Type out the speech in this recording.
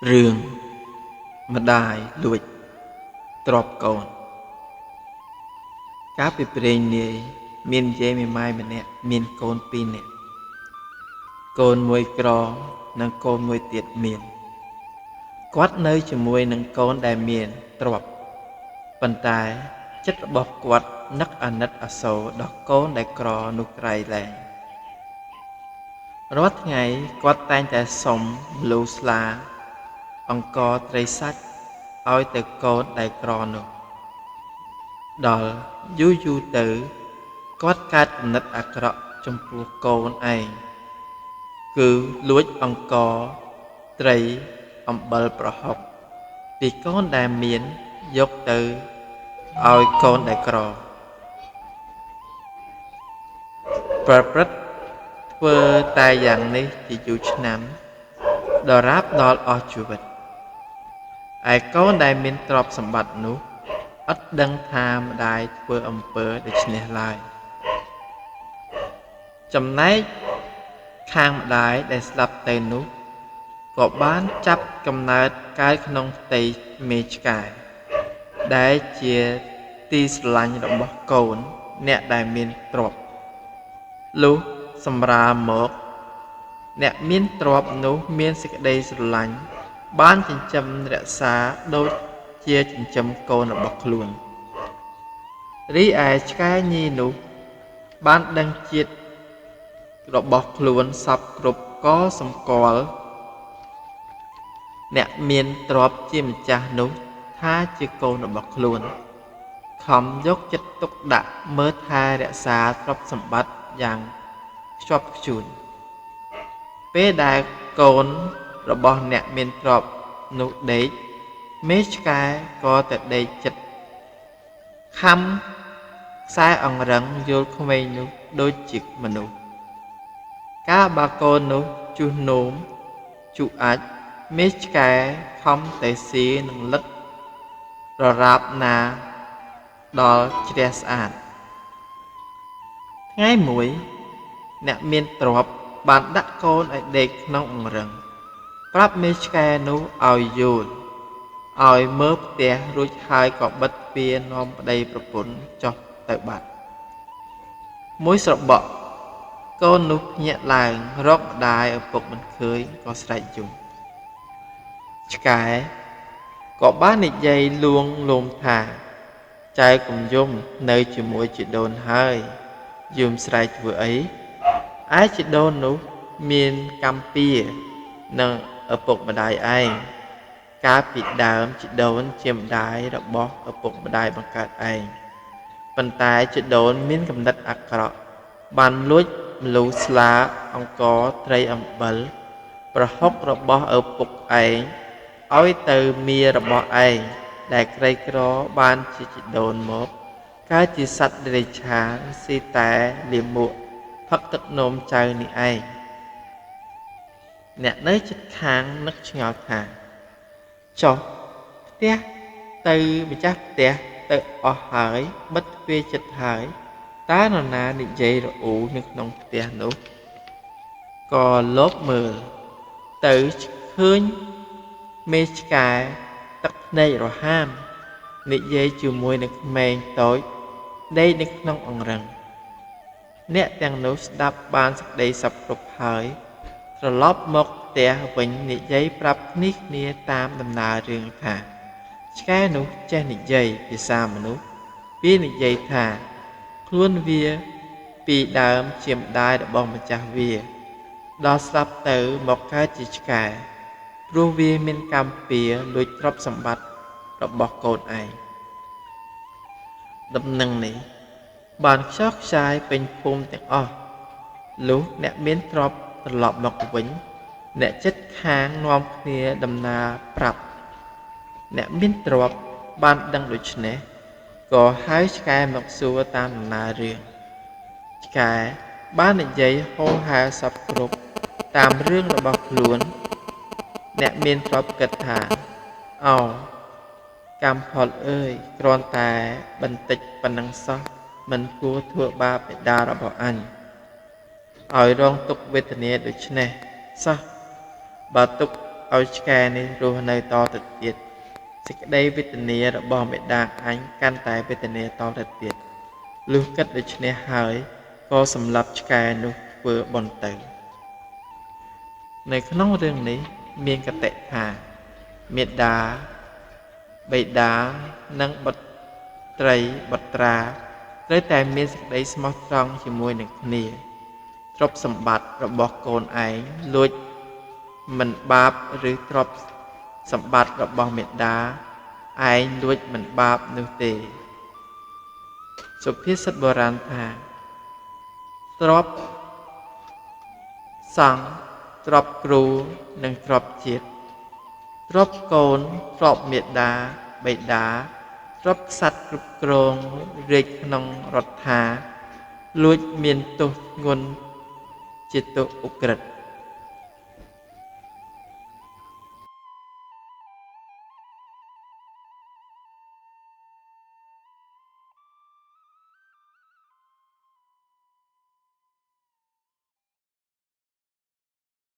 រឿងម្ដាយលួចទ្រព្យកូនកាលពីព្រេងនាយមានយាយមេម៉ាយម្នាក់មានកូន2នាក់កូនមួយក្រនិងកូនមួយទៀតមានគាត់នៅជាមួយនឹងកូនដែលមានទ្រព្យប៉ុន្តែចិត្តរបស់គាត់នឹកអាណិតអាសូរដល់កូនដែលក្រនោះក្រៃលែងរាល់ថ្ងៃគាត់តែងតែសុំម្លូស្លាអង្ករត្រីសាច់ឲ្យទៅកូនដែលក្រនោះដល់យូរទៅគាត់កើតគំនិតអាក្រក់ចំពោះកូនឯងគឺលួចអង្ករត្រីអំបិលប្រហុកពីកូនដែលមានយកទៅឲ្យកូនដែលក្រប្រព្រឹត្តធ្វើតែយ៉ាងនេះជាយូរឆ្នាំដរាបដល់អស់ជីវិតឯកូនដែលមានទ្រព្យសម្បត្តិនោះឥតដឹងថាម្ដាយធ្វើអំពើដូច្នេះឡើយចំណែកខាងម្ដាយដែលស្លាប់ទៅនោះក៏បានចាប់កំណើតកើតក្នុងផ្ទៃមេឆ្កែដែលជាទីស្រឡាញ់របស់កូនអ្នកដែលមានទ្រព្យលុះសម្រាលមកអ្នកមានទ្រព្យនោះមានសេចក្តីស្រឡាញ់បានចិញ្ចឹមរក្សាដូចជាចិញ្ចឹមកូនរបស់ខ្លួនរីឯឆ្កែញីនោះបានដឹងជាតិរបស់ខ្លួនសពគ្រប់ក៏សម្គាល់អ្នកមានទ្រព្យជាម្ចាស់នោះថាជាកូនរបស់ខ្លួនខំយកចិត្តទុកដាក់មើលថែរក្សាទ្រព្យសម្បត្តិយ៉ាងខ្ជាប់ខ្ជួនពេលដែលកូនរបស់អ្នកមានទ្រព្យនោះដេកមេឆ្កែក៏ទៅដេកចិត្តខំខ្សែអង្រឹងយល់ក្មេងនោះដូចជាមនុស្សកាលបើកូននោះជុះនោមជុះអាចមេឆ្កែខំតែស៊ីនឹងលិតររាបណាដល់ជ្រះស្អាតថ្ងៃមួយអ្នកមានទ្រព្យបានដាក់កូនឲ្យដេកក្នុងអង្រឹងប្រាប់មេឆ្កែនោះឲ្យយល់ឲ្យមើលផ្ទះរួចហើយក៏បិទទ្វារនាំប្តីប្រពន្ធចុះទៅបាត់មួយស្របក់កូននោះភ្ញាក់ឡើងរកម្ដាយឪពុកមិនឃើញក៏ស្រែកយំឆ្កែក៏បាននិយាយលួងលោមថាចៅកុំយំនៅជាមួយជីដូនហើយយំស្រែកធ្វើអីឯជីដូននោះមានកម្មពៀនឹងឪពុកម្ដាយឯងកាលពីដើមជីដូនជាម្ដាយរបស់ឪពុកម្ដាយបង្កើតឯងប៉ុន្តែជីដូនមានគំនិតអាក្រក់បានលួចម្លូស្លាអង្ករត្រីអំបិលប្រហុករបស់ឪពុកឯងឲ្យទៅមារបស់ឯងដែលក្រីក្របានជាជីដូនមកកើតជាសត្វដេរឆានស៊ីតែលាមកផឹកទឹកនោមចៅនេះឯងអ្នកនៅជិតខាងនឹកឆ្ងល់ថាចុះផ្ទះទៅម្ចាស់ផ្ទះទៅអស់ហើយបិទទ្វារចិត្តហើយតើនរណានិយាយរអ៊ូនៅក្នុងផ្ទះនោះក៏លបមើលទៅឃើញមេឆ្កែទឹកភ្នែករហាមនិយាយជាមួយនឹងក្មេងតូចដេកនៅក្នុងអង្រឹងអ្នកទាំងនោះស្ដាប់បានសេចក្តីសប្បុរសហើយត្រឡប់មកផ្ទះវិញនិយាយប្រាប់គ្នាតាមដំណើររឿងថាឆ្កែនោះចេះនិយាយភាសាមនុស្សវានិយាយថាខ្លួនវាពីដើមជាម្ដាយរបស់ម្ចាស់វាដល់ស្លាប់ទៅមកកើតជាឆ្កែព្រោះវាមានកម្មពៀលួចទ្រព្យសម្បត្តិរបស់កូនឯងដំណឹងនេះបានខ្ចោះខ្ចាយពេញភូមិទាំងអស់លុះអ្នកមានទ្រព្យត្រឡប់មកវិញអ្នកចិត្តខាងនាំគ្នាដំណើរប្រាប់អ្នកមានទ្រព្យបានដឹងដូច្នេះក៏ហៅឆ្កែមកសួរតាមដំណើររឿងឆ្កែបាននិយាយហោហែសពគ្រប់តាមរឿងរបស់ខ្លួនអ្នកមានទ្រព្យគិតថាអោកម្មផលអើយគ្រាន់តែបន្តិចប៉ុណ្ណឹងសោះមិនគួរធ្វើបាបបិតារបស់អញឲ្យរងទុក្ខវេទនាដូច្នេះសោះបើទុក ឲ្យឆ្កែនេះរស់នៅតទៅទៀតសេចក្តីវេទនារបស់មេដាអញកាន់តែវេទនាតទៅទៀតលុះគិតដូច្នេះហើយក៏សម្លាប់ឆ្កែនោះធ្វើបុណ្យទៅនៅក្នុងរឿងនេះមានកតិថាមេដាបិតានិងបុត្រីបុត្រាត្រូវតែមានសេចក្តីស្មោះត្រង់ជាមួយនឹងគ្នាទ្រព្យសម្បត្តិរបស់កូនឯងលួចមិនបាបឬទ្រព្យសម្បត្តិរបស់មេដាឯងលួចមិនបាបនោះទេសុភាសិតបុរាណថាទ្រព្យសង្ឃទ្រព្យគ្រូនិងទ្រព្យជាតិទ្រព្យកូនទ្រព្យមេដាបិតាទ្រព្យក្សត្រគ្រប់គ្រងរាជក្នុងរដ្ឋាលួចមានទោសធ្ងន់ជាទោសឧក្រិដ្ឋ